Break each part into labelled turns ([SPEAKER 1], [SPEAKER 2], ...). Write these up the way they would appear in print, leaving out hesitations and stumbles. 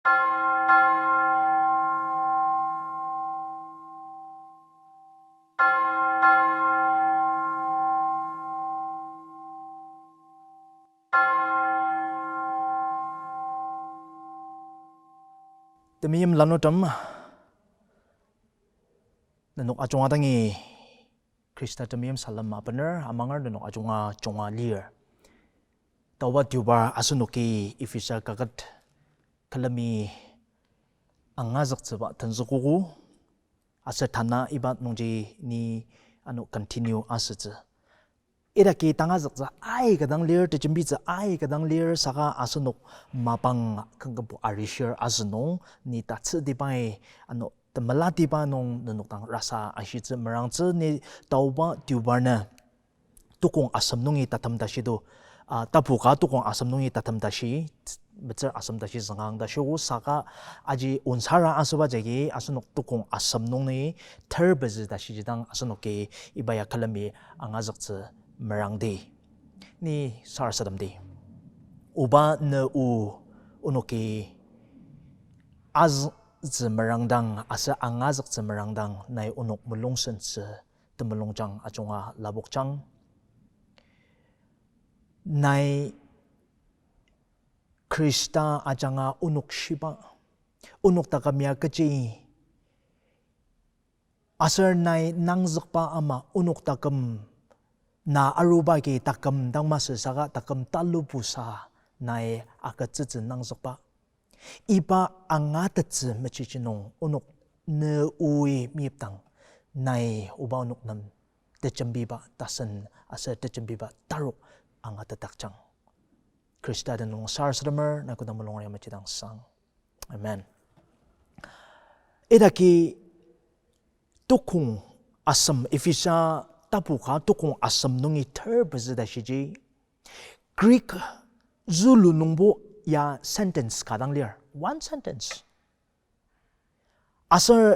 [SPEAKER 1] Temiyem lanutam nanok achunga tangi Krista temiyem salam mapaner amangar nanok achunga chunga lier tawat yubar asunuki ifisa kagat kalami angazak tsaba tanzukugu asa thana ibat nungji ni anu continue asatsa iraki tangazak za ai kadang lier tejembi za ai kadang lier saka asunuk mapang kangkapu arishir asunong ni tatsi di bai anu temelati ba nong nanuk tang rasa ashitsa merang tse ni tauba tubarna tukong asam nungi tatam dashido tapuka tukong asam nungi tatam dashi becer asam dashi zangang dashu saka aji unsara asuba jagi asunuk tukong asam nungi terbezi dashi jidang asunuk ke ibaya kalami angazak tse merang di ni sarasadam di uba ne unuki az zemerangdang asa angazak zemerangdang nai unuk mulungsen se temelongjang achunga labokchang nai Krista ajanga unuk shiba unuk takamya kaji asar nai nangzakpa ama unuk takam na aruba ki takam dang masasaka takam talupusa nai akatsitsi nangzakpa iba angatatsi machichinong unuk ne ui miptang nai uba unuk nam techambiba tasan asa techambiba taruk angatatakchang Krista dan nung sarsramer na kudang mulong machidang sang amen edaki tukung asam ifisa tapuka tukung asam nungi terbezida shiji Greek Zulu nungbo ya sentence kadang liar one sentence asar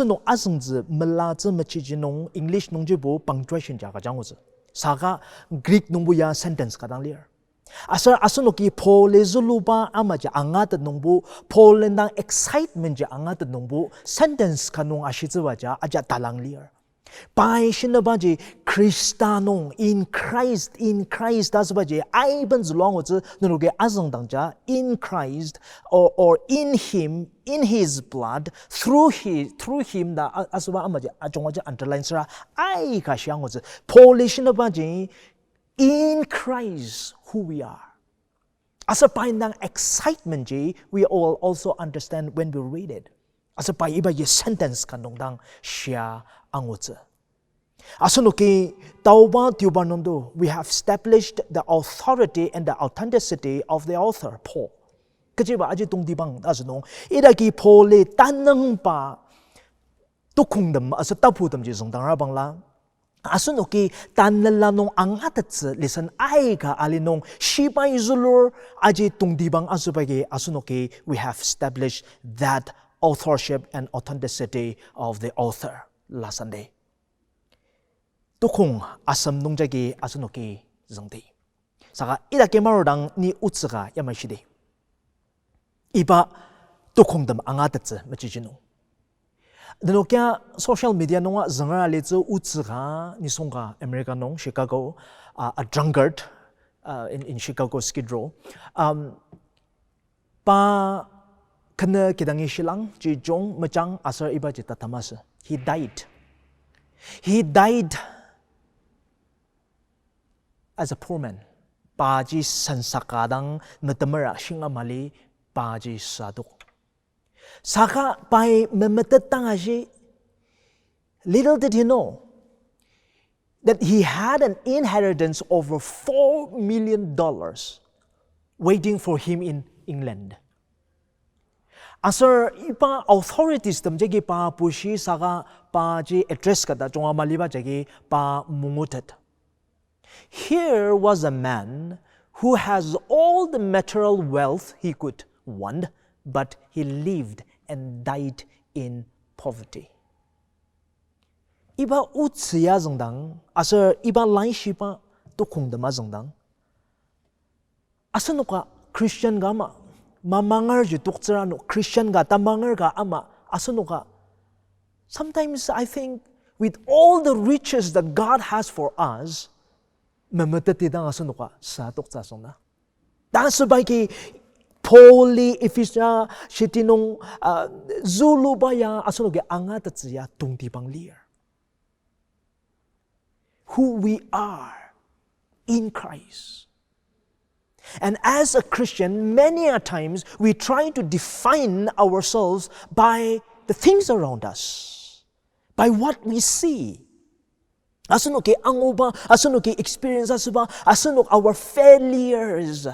[SPEAKER 1] no azengzi melazi machijinong English nungjibo punctuation jaga jangwozi saka Greek nungbo ya sentence kadang liar asar no ki pole Zulu ba amaja angat nungbo pole nang excitement ja angat nungbo sentence kanung ashitzi waja aja talang liar Pai shinabaji Kristanong in Christ dasbaji ai ban zulong ozi nuruge azang dangja in Christ or in him in his blood through him da asuba amaji ajongaja underline sara ai ka siang ozi Paul shinabaji in Christ who we are asa pai nang excitement ji we all also understand when we read it asa pai iba ye sentence kanong dang shia angutse asunuki tauba tubarnondo we have established the authority and the authenticity of the author Paul kajiba aji tungdibang asunong idaki Paul le tanang pa tukungdam asa tapudam ji zongdang rabangla asunuki tanlalanong angatatse listen ai ka alinong shibay zulur aji tungdibang asubagi asunuki we have established that authorship and authenticity of the author last Sunday tukung asam nungjagi asunuki zangdi saka idake marudang ni utsaga yamashide iba tukungdam angatatse machijinu danokia social media nonga zangara lezu utsaga ni songa America nong Chicago a drunkard in Chicago Skid Row pa kana kidangi shilang ji jong machang asar iba jita tamasa he died as a poor man paji sansakadang natamara shingamali paji saduk saka pai memetatangaji little did he know that he had an inheritance over $4 million waiting for him in England asar ipa authorities tamjagi pa pushi saka pa ji address kada jonga maliba jagi pa mungutat here was a man who has all the material wealth he could want but he lived and died in poverty iba utsiya zangdang asar iba lain shipa tukungdama zangdang asanuka Christian gama mamangar ju tuktsara no Christian ga tamangar ga ama asuno ka. Sometimes I think with all the riches that God has for us, mamatati dang asuno ka sa tuktsa sona. Dahil sabay ki Poli, Ephesia, shitinong Zulu baya asuno ge angat at siya tungti pang liar. Who we are in Christ. And as a Christian, many a times we try to define ourselves by the things around us, by what we see. Asuno ke ango ba, asuno ke experience ba, asuno our failures.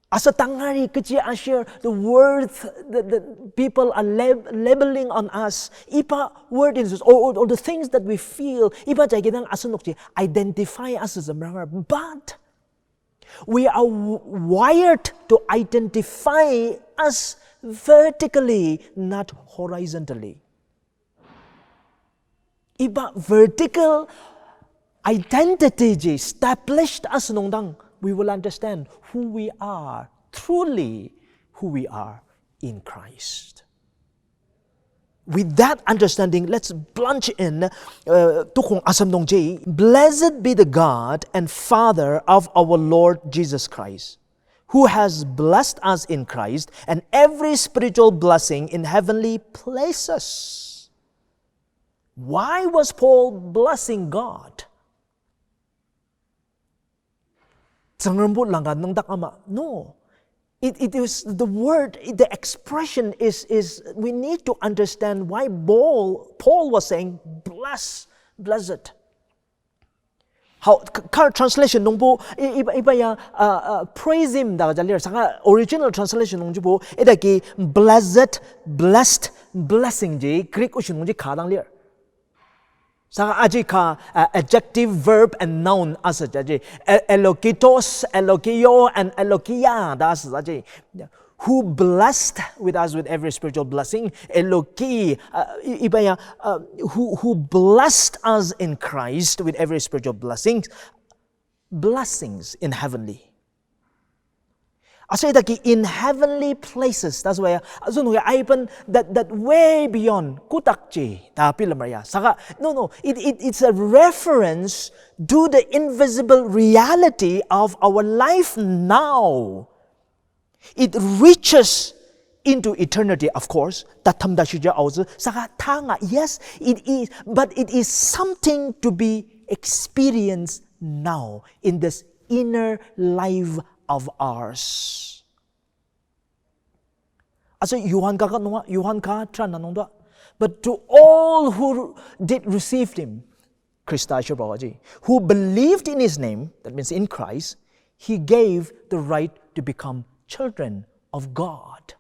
[SPEAKER 1] Asa tangari kecil asyir, the worth that people are labeling on us. Ipa word is or the things that we feel. Ipa jay kitang asunok identify us as a maranga. But we are wired to identify us vertically, not horizontally. Iba vertical identity established as nongdang. We will understand who we are, truly who we are in Christ. With that understanding, let's plunge in tukong asam nong jay. Blessed be the God and Father of our Lord Jesus Christ, who has blessed us in Christ and every spiritual blessing in heavenly places. Why was Paul blessing God? No. It is the word, the expression is we need to understand why Paul was saying blessed. How current translation nungbo iba ya praise him da jalir sanga original translation nungbo edaki blessed blessing je Greek ushin nungji khadang lir. Saka aji ka adjective, verb, and noun asa jaji. Elokitos, elokio, and elokia. That's aji. Who blessed with us with every spiritual blessing. Eloki, ibaya, who blessed us in Christ with every spiritual blessing. Blessings in heavenly. I say that in heavenly places, that's why that way beyond kutakji no, it's a reference to the invisible reality of our life now. It reaches into eternity, of course. Yes, it is, but it is something to be experienced now in this inner life of ours. Asa Yuhan ka trananongda. But to all who did receive him, who believed in his name, that means in Christ, he gave the right to become children of God.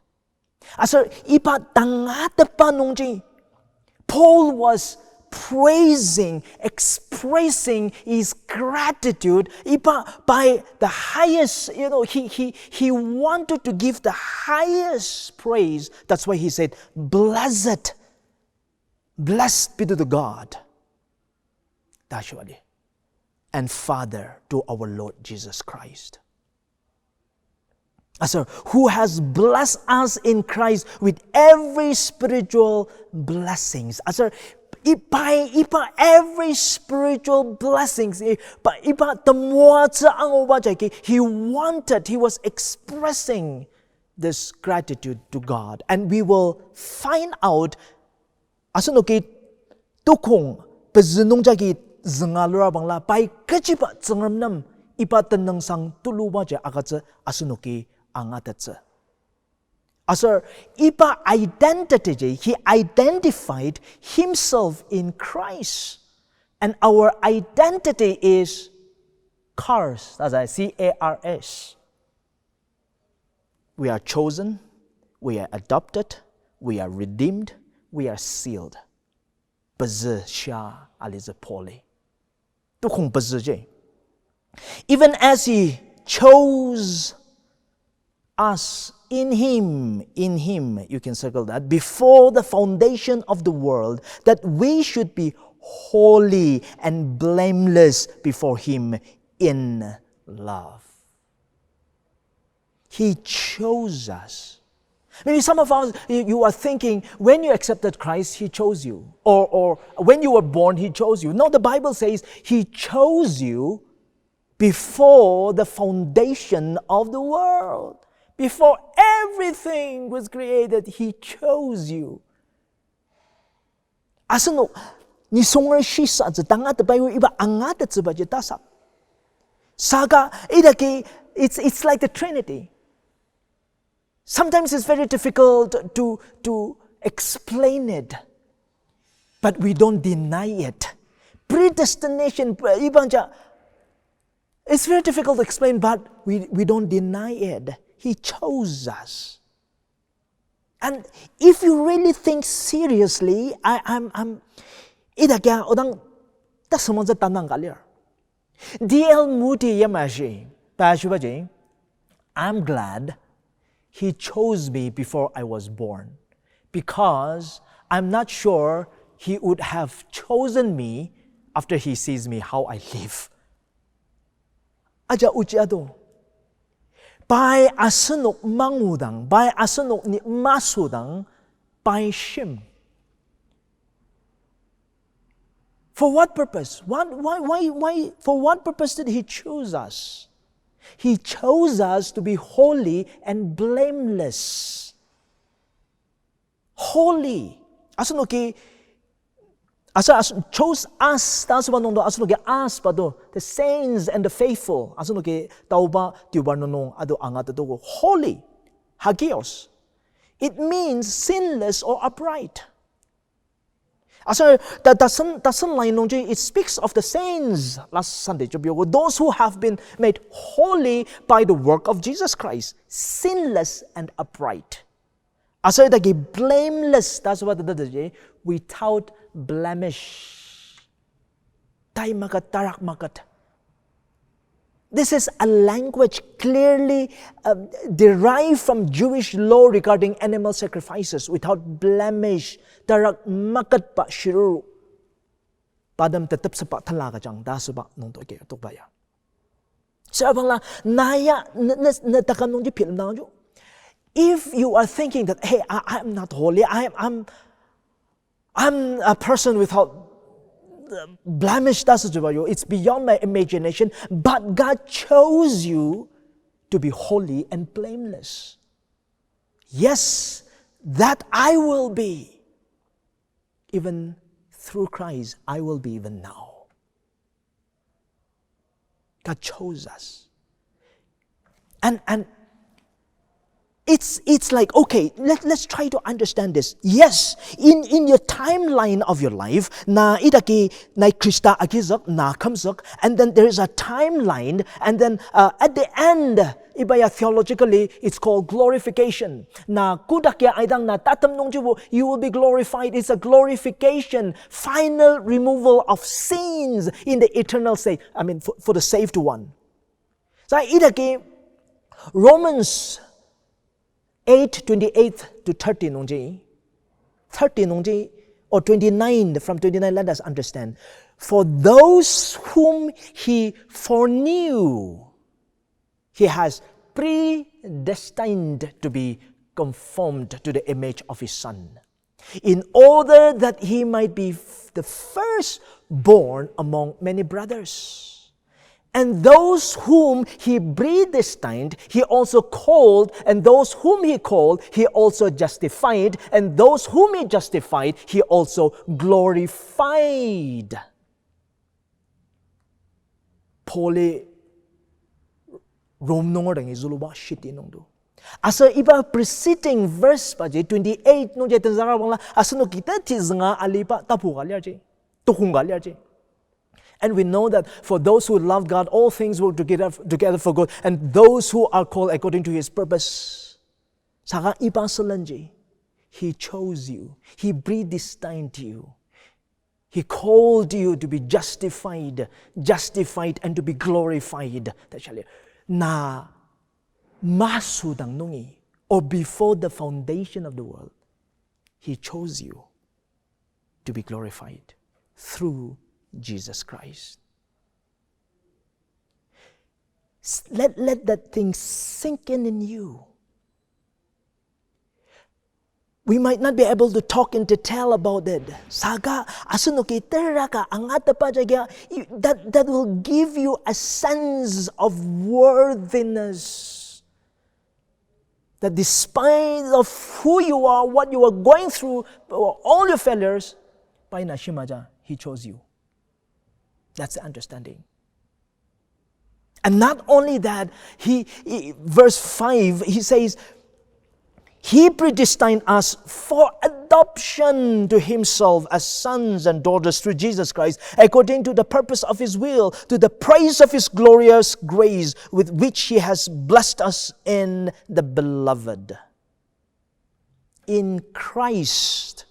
[SPEAKER 1] Asa ipa tangata pa nungji. Paul was praising, expressing his gratitude by the highest, he wanted to give the highest praise. That's why he said, blessed be to the God, and Father to our Lord Jesus Christ. Who has blessed us in Christ with every spiritual blessings. Ipa every spiritual blessings. He was expressing this gratitude to God. And we will find out tukong pezunong jagi zengalura bangla pai kejipa zengamnam ipa tenang sang tuluba ja agatse asunoki angatatse. Ipa identity, he identified himself in Christ. And our identity is cars, that's C-A-R-S. We are chosen, we are adopted, we are redeemed, we are sealed. Even as he chose us in him, you can circle that, before the foundation of the world, that we should be holy and blameless before him in love. He chose us. Maybe some of us, you are thinking, when you accepted Christ, He chose you. Or when you were born, He chose you. No, the Bible says He chose you before the foundation of the world. Before everything was created, He chose you. Asano, ni songar shisa zitanga tabayo iba angata tzibajitasa. Saga, it's like the Trinity. Sometimes it's very difficult to explain it, but we don't deny it. Predestination, it's very difficult to explain, but we don't deny it. He chose us. And if you really think seriously, D.L. Moody Yamashi, I'm glad He chose me before I was born, because I'm not sure He would have chosen me after He sees me how I live. Aja ujiado. By asunok mangudang, by asunok ni masudang, by shim. For what purpose? Why? For what purpose did He choose us? He chose us to be holy and blameless. Holy. Asunoki, chose us. Us, the saints and the faithful. Asunoki, tauba tiubarnonong ado angat holy. Hagios. It means sinless or upright. It speaks of the saints last Sunday, those who have been made holy by the work of Jesus Christ, sinless and upright. Blameless, that's what it is, without blemish. This is a language clearly derived from Jewish law regarding animal sacrifices, without blemish. Tarak makat pa shiruru. Padam tetap sepak talaga jang da sebak nong to ke to baya. Sabang la naya na takam nong jipil na jo. If you are thinking that, hey, I'm not holy, I'm a person without blemish, it's beyond my imagination, but God chose you to be holy and blameless. Yes, that I will be. Even through Christ, I will be even now. God chose us. And it's like, okay, let's try to understand this. Yes, in your timeline of your life, na idaki na Krista akizak na kamzak, and then there is a timeline, and then at the end, ibaya theologically, it's called glorification. Na kudakya aidang na tatam nong jiwo, you will be glorified. It's a glorification, final removal of sins in the eternal state. I mean, for the saved one. So idaki Romans 8:28 to 30 nongji. 30 nongji or 29, from 29 let us understand. For those whom He foreknew, He has predestined to be conformed to the image of His Son, in order that He might be the firstborn among many brothers. And those whom He predestined, He also called, and those whom He called, He also justified, and those whom He justified, He also glorified. Pole Rom nongorang izuluba shiti nongdo. Asa iba preceding verse pa je 28 nong je tanzara bangla asano kita tiznga alipa tapu galia je, tukung galia je. And we know that for those who love God, all things work together for good. And those who are called according to His purpose. Saka ipasalanji, He chose you. He predestined you. He called you to be justified and to be glorified. Na masudang nungi, or before the foundation of the world, He chose you to be glorified through Jesus Christ. Let that thing sink in you. We might not be able to talk in detail about it. Saga, asuno kitera ka angata pa jagya, that will give you a sense of worthiness. That despite of who you are, what you are going through, all your failures, paina shimaja, He chose you. That's the understanding. And not only that, verse 5, he says, He predestined us for adoption to Himself as sons and daughters through Jesus Christ, according to the purpose of His will, to the praise of His glorious grace, with which He has blessed us in the Beloved. In Christ,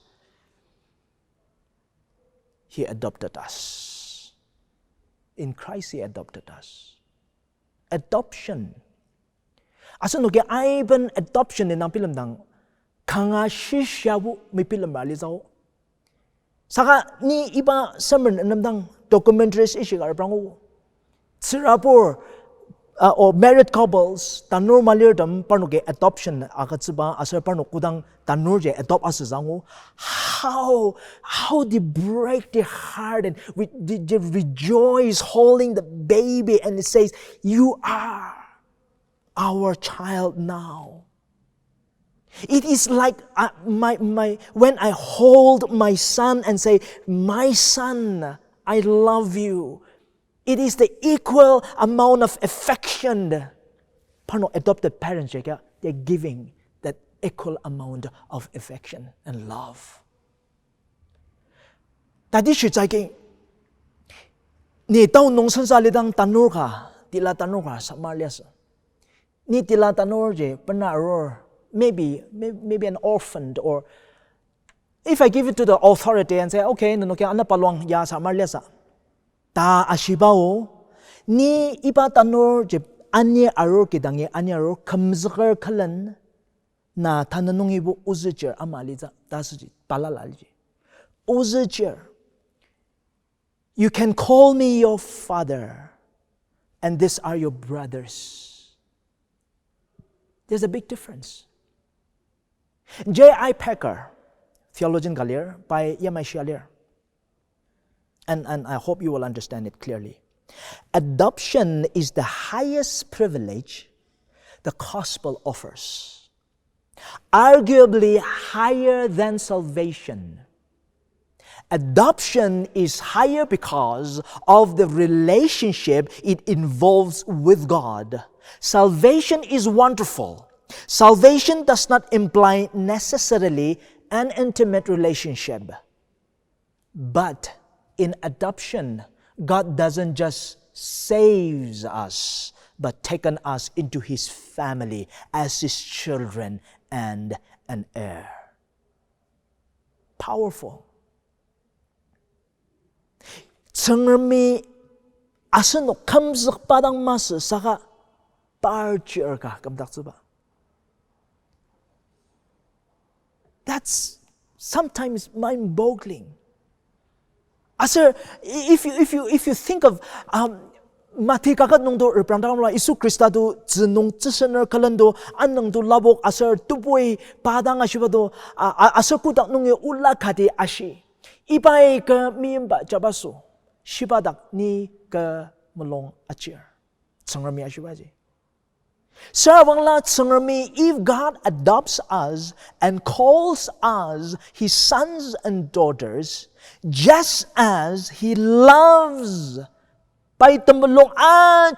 [SPEAKER 1] He adopted us. In Christ, He adopted us. Adoption. Asa no ke aiban adoption in ang pilam dang kanga shishabu mi pilam realizaw. Saka ni iba sermon namdang documentaries ishigar prango. Singapore or married couples tanur malirdam parno ke adoption akatsuba asar parno kudang tanur je adopt asazango. How they break their heart and they rejoice holding the baby, and it says, "You are our child now." It is like when I hold my son and say, "My son, I love you." It is the equal amount of affection. Pano adopted parents, they're giving that equal amount of affection and love. Tadi shitsai ni tao nong sansa lidang tanur ka, tila tanur ka sa Marlias. Ni tila tanur je penaror, maybe an orphan, or if I give it to the authority and say, okay, no kaya ana palwang ya sa Marlias. Ta ashibao ni iba tanur je anya aror kidangi anya aror kamzgar kalan na tananong ibu uzijer amaliza tasji palalalji uzijer. You can call me your father, and these are your brothers. There's a big difference. J.I. Packer, theologian galir by Yamai Shalir, and I hope you will understand it clearly. Adoption is the highest privilege the gospel offers, arguably higher than salvation. Adoption is higher because of the relationship it involves with God. Salvation is wonderful. Salvation does not imply necessarily an intimate relationship. But in adoption, God doesn't just save us, but taken us into His family as His children and an heir. Powerful. Tsengermi asen kamzak padang mas saka parcher ka kabdak suba. That's sometimes mind-boggling. Aser, if you think of mati kakat nung do reprandang la Isu Krista do zinung zisener kalendo anang do labok aser tuboy padang ashiba do aser kudak nung ula kati ashi. Ibay ka miyamba jabaso. Shibadak ni ke melong achir. Tsengermi ashibaji. Sarwangla tsengermi, if God adopts us and calls us His sons and daughters, just as He loves pai temelong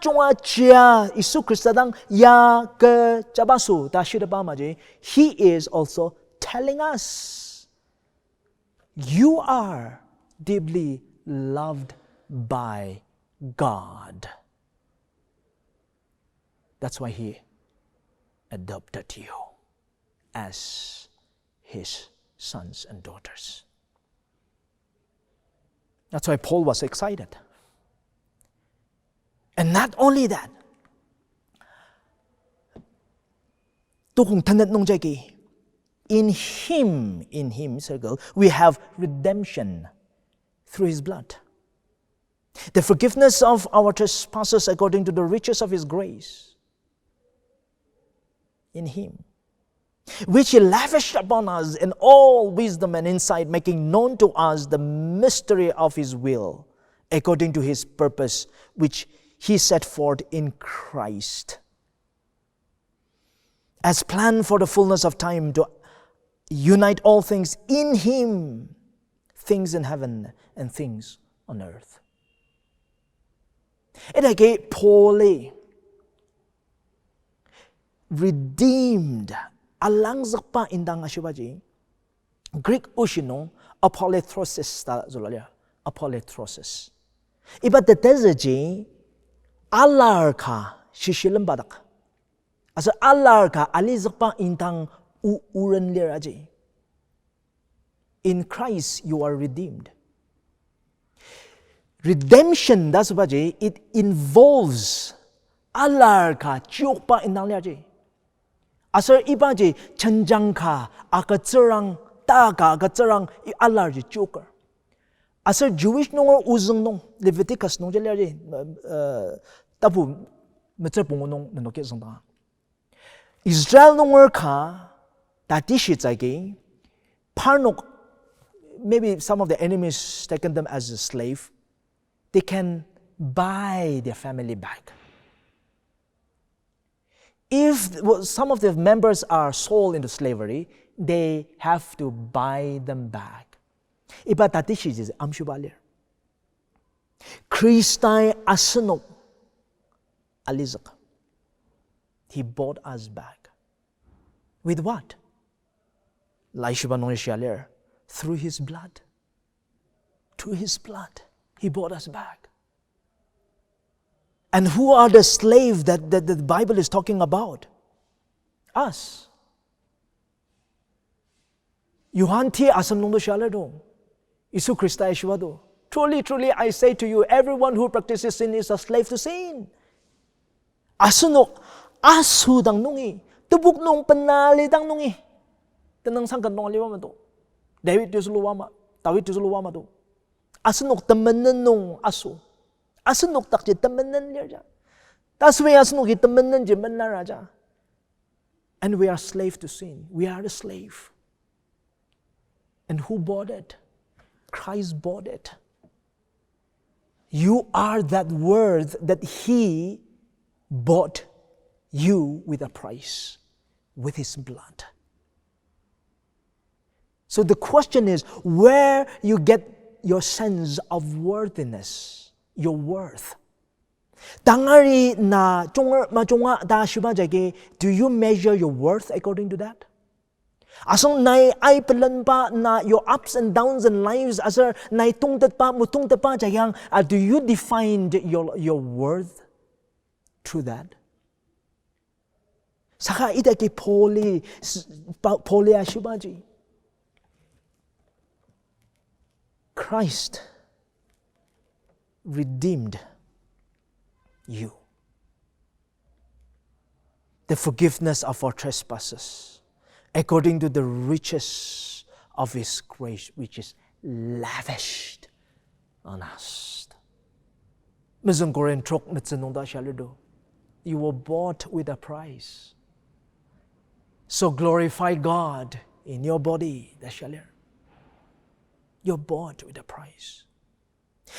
[SPEAKER 1] chunga chia Isu Krista dang ya ke jabasu ta shidaba maji, He is also telling us, you are deeply loved by God. That's why He adopted you as His sons and daughters. That's why Paul was excited. And not only that, tukong tanat nung jagi, in Him, circle, we have redemption through His blood. The forgiveness of our trespasses according to the riches of His grace in Him, which He lavished upon us in all wisdom and insight, making known to us the mystery of His will, according to His purpose, which He set forth in Christ, as planned for the fullness of time to unite all things in Him, things in heaven and things on earth. Ito kay Pauli, redeemed, alang zakpa indang ashubaji, Greek ushino, apolethrosis ta zulalia, apolethrosis. Iba tetezaji, alar ka, shishilam badak. Asa alar ka, alizakpa indang uuran liraji. In Christ you are redeemed. Redemption, that's what it involves alar ka, chuk pa indang liraji. Asar iba je chanjang ka, akatsarang ta ka, akatsarang alar je chukar. Asar Jewish nung uzang nung Leviticus nung jala je tapu metzer pungo nung nanoke zang ta. Israel nung ka tatishi zagi parnok, maybe some of the enemies taken them as a slave. They can buy their family back. If some of the members are sold into slavery, they have to buy them back. Iba tatishi is amshubalir. Christai asanok alizak. He bought us back. With what? Laishubanong through His blood. Through His blood, He bought us back. And who are the slaves that the Bible is talking about? Us. Yuhanti asamnungdo shalado. Isu Christa Yeshua. Truly, truly, I say to you, everyone who practices sin is a slave to sin. Asunok, asudang nungi. Tubuk nung panalidang nungi. Tanang sangkan nung aliwama to. David yusuluwama. Tawit yusuluwama to. Asunok tamanan nung asu. Asunok takje tamanan liya. That's why asunok tamanan je manaraja. And we are slave to sin. We are a slave. And who bought it? Christ bought it. You are that worth that He bought you with a price, with His blood. So the question is, where you get your sense of worthiness, your worth. Tangari na chunga da shuba jage, do you measure your worth according to that? Asong nai ay pelan pa na your ups and downs in lives, asar nai tungtat pa mutungtat pa jayang, do you define your worth through that? Saka ita ki poli ashubaji. Christ redeemed you. The forgiveness of our trespasses, according to the riches of His grace, which is lavished on us. You were bought with a price. So glorify God in your body, the shalir. You're bought with a price.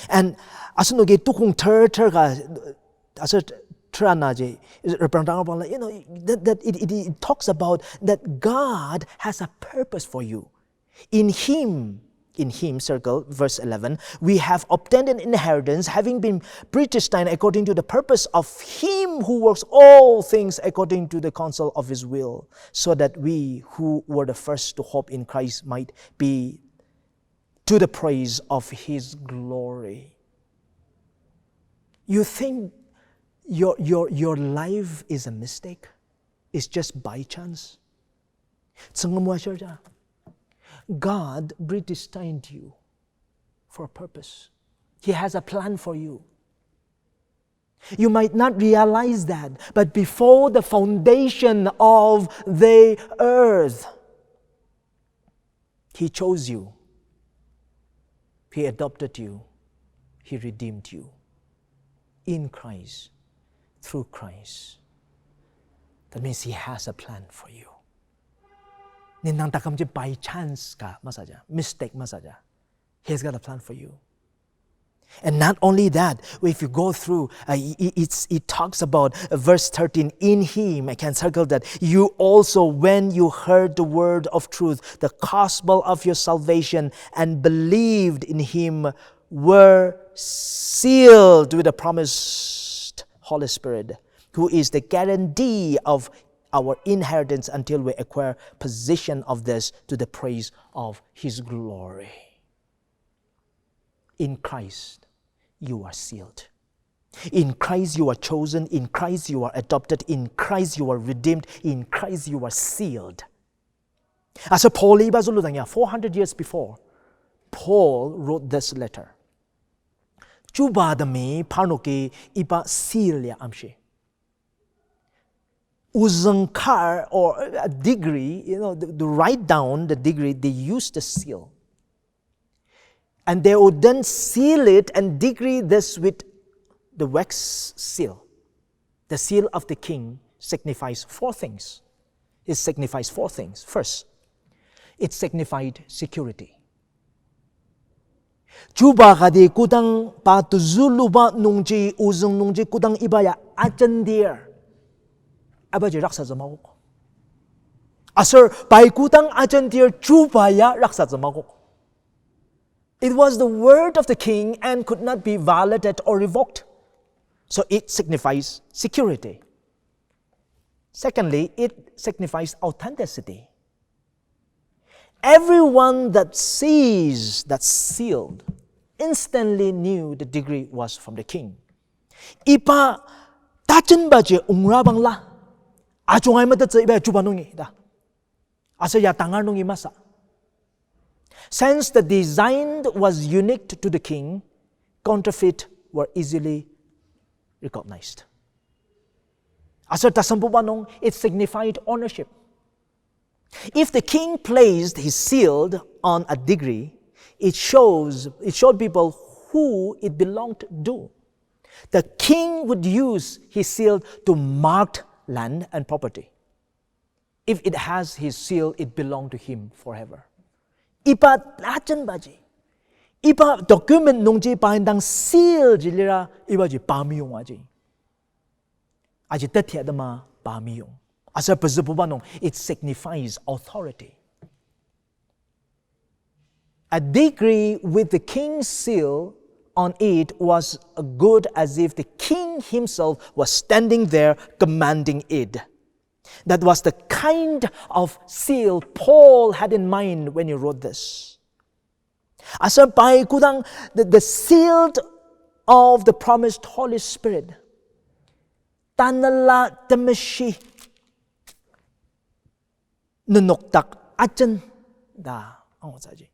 [SPEAKER 1] And asunoge tukung ga asat tranaje that it talks about that God has a purpose for you. In Him, circle, verse 11, we have obtained an inheritance, having been predestined according to the purpose of Him who works all things according to the counsel of His will, so that we who were the first to hope in Christ might be to the praise of His glory. You think your life is a mistake? It's just by chance? God predestined you for a purpose. He has a plan for you. You might not realize that, but before the foundation of the earth, He chose you. He adopted you He redeemed you in Christ, through Christ. That means He has a plan for you. Ninang takam je by chance ka masaja, mistake masaja. He's got a plan for you. And not only that, if you go through, it talks about verse 13, in Him, I can circle that, you also, when you heard the word of truth, the gospel of your salvation, and believed in Him, were sealed with the promised Holy Spirit, who is the guarantee of our inheritance until we acquire possession of this to the praise of His glory. In Christ, you are sealed. In Christ, you are chosen. In Christ, you are adopted. In Christ, you are redeemed. In Christ, you are sealed. As a Paul, 400 years before, Paul wrote this letter. Chuba dami parnoki ipa seal ya amshi. Uzankar, or a degree, to write down the degree, they use the seal. And they would then seal it and degree this with the wax seal. The seal of the king signifies four things. It signifies four things. First, it signified security. Chuba kadi kudang patuzuluba nungji uzung nungji kudang ibaya ajandir. Abaji raksa zamagok. Asar pai kudang ajandir chubaya raksa zamagok. It was the word of the king and could not be violated or revoked. So it signifies security. Secondly, it signifies authenticity. Everyone that sees that sealed instantly knew the degree was from the king. Ipa tachen baje ungrabang la. Ajungay matatsa iba jubanungi da. Asa ya tangarnungi masa. Since the design was unique to the king, counterfeit were easily recognized. Asar tasampubanong, it signified ownership. If the king placed his seal on a degree, it showed people who it belonged to. The king would use his seal to mark land and property. If it has his seal, it belonged to him forever. Ipa lajan baji. Ipa document nungji paindang seal jilira iba ji pamiyong aji. Aji tetia dama pamiyong. Asa pazupubanong, it signifies authority. A degree with the king's seal on it was good as if the king himself was standing there commanding it. That was the kind of seal Paul had in mind when he wrote this. Asa pai kudang the seal of the promised Holy Spirit. Tanala tamashi nunoktak achen da ang saji.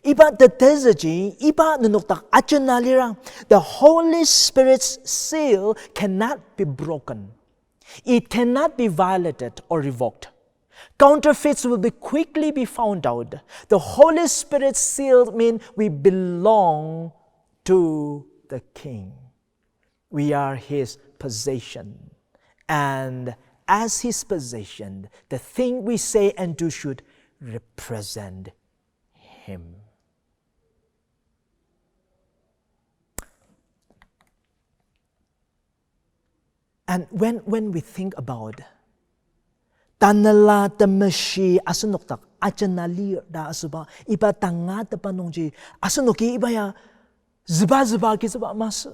[SPEAKER 1] Iba the tezaji, iba nunoktak achen nalirang. The Holy Spirit's seal cannot be broken. It cannot be violated or revoked. Counterfeits will quickly be found out. The Holy Spirit's seal means we belong to the King. We are His possession. And as His possession, the thing we say and do should represent Him. And when we think about tanala tamashi asunoktak achanali da asuba iba tanga tapanongji asunoki iba ya ziba ki ziba mas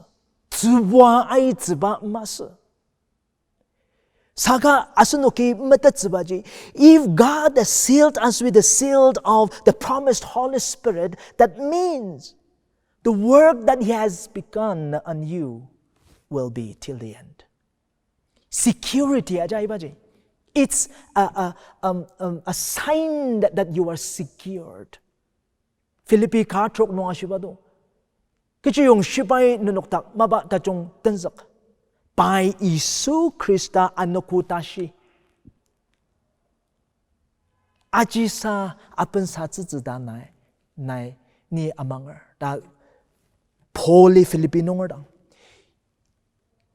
[SPEAKER 1] zwa ai ziba mas saga asunoki mata zibaji. If God has sealed us with the seal of the promised Holy Spirit, that means the work that He has begun on you will be till the end. Security aja ibaji. It's a sign that you are secured. Philippi katrok no ashibado. Kichi yung shibay nunoktak maba kachong tenzak. By Isu Krista anokutashi. Aji sa apen sa tzitzida nai ni amanger. Da Poli Filipino nga dang.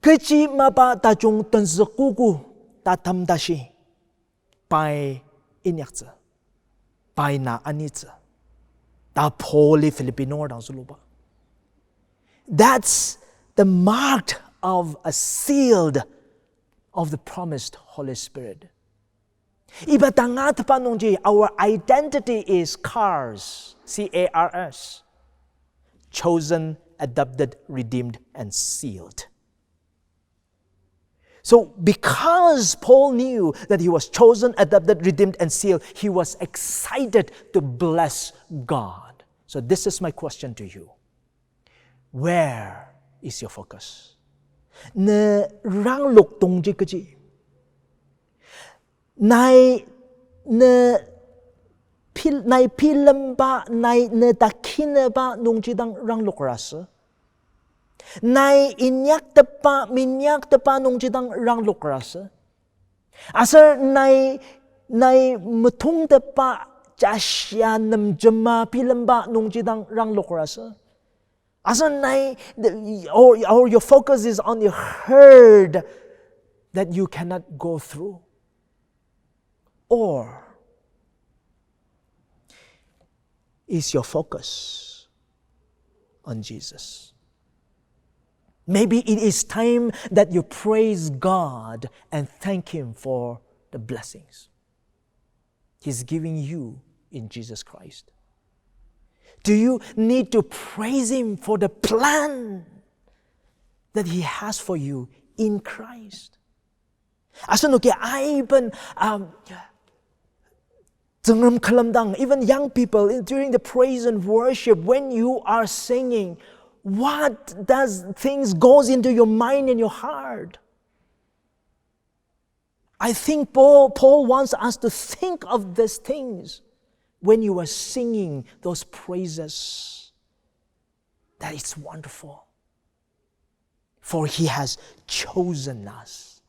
[SPEAKER 1] Kechi mapa ta chung tanzakuku ta tamdashi. Pai inyakza. Pai na anitza. Ta Poli Filipino nga dang suluba. That's the mark of a sealed of the promised Holy Spirit. Iba tangat pa nung ji, our identity is CARS, C-A-R-S. Chosen, adopted, redeemed, and sealed. So because Paul knew that he was chosen, adopted, redeemed, and sealed, he was excited to bless God. So this is my question to you. Where is your focus? Na ranglok tong ji kaji. Nai pilam ba, nai takina ba nung ji dang ranglok rasa. Nai inyak pa nung ji dang ranglok rasa. Asar nai mutung pa jasya nam jama pilam ba nung ji dang ranglok rasa. Asar nai, or your focus is on the herd that you cannot go through. Or is your focus on Jesus? Maybe it is time that you praise God and thank Him for the blessings He's giving you in Jesus Christ. Do you need to praise Him for the plan that He has for you in Christ? Even young people, during the praise and worship, when you are singing, what does things goes into your mind and your heart? I think Paul wants us to think of these things when you are singing those praises. That it's wonderful. For He has chosen us,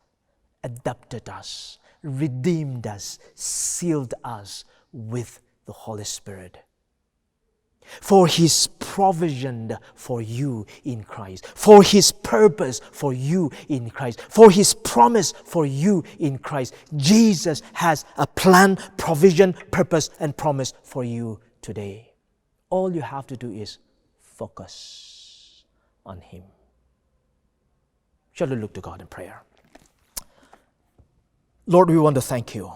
[SPEAKER 1] adopted us, redeemed us, sealed us with the Holy Spirit. For His provision for you in Christ. For His purpose for you in Christ. For His promise for you in Christ. Jesus has a plan, provision, purpose, and promise for you today. All you have to do is focus on Him. Shall we look to God in prayer? Lord, we want to thank You.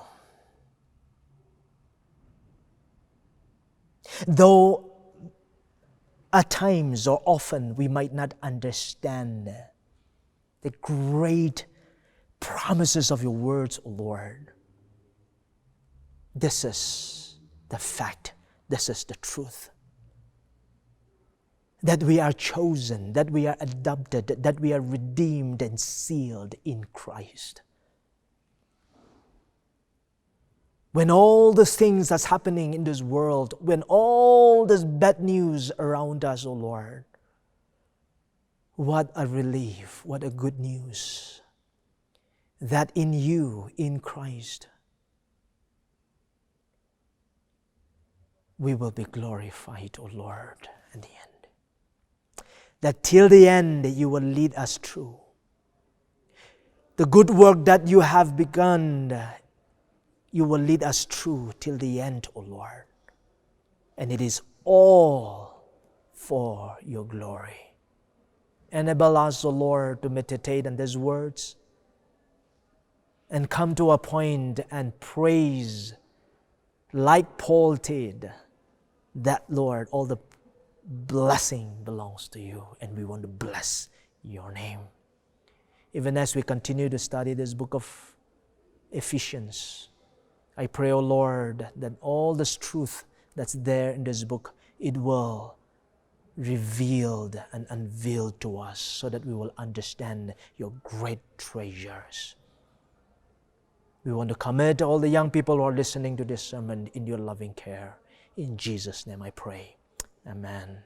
[SPEAKER 1] Though at times or often we might not understand the great promises of Your words, O Lord, this is the fact, this is the truth. That we are chosen, that we are adopted, that we are redeemed and sealed in Christ. When all these things that's happening in this world, when all this bad news around us, O Lord, what a relief, what a good news, that in You, in Christ, we will be glorified, O Lord, in the end. That till the end You will lead us through. The good work that You have begun, You will lead us through till the end, O Lord. And it is all for Your glory. Enable us, O Lord, to meditate on these words and come to a point and praise like Paul did, that, Lord, all the blessing belongs to You, and we want to bless Your name. Even as we continue to study this book of Ephesians, I pray, O Lord, that all this truth that's there in this book, it will revealed and unveiled to us so that we will understand Your great treasures. We want to commit all the young people who are listening to this sermon in Your loving care. In Jesus' name I pray. Amen.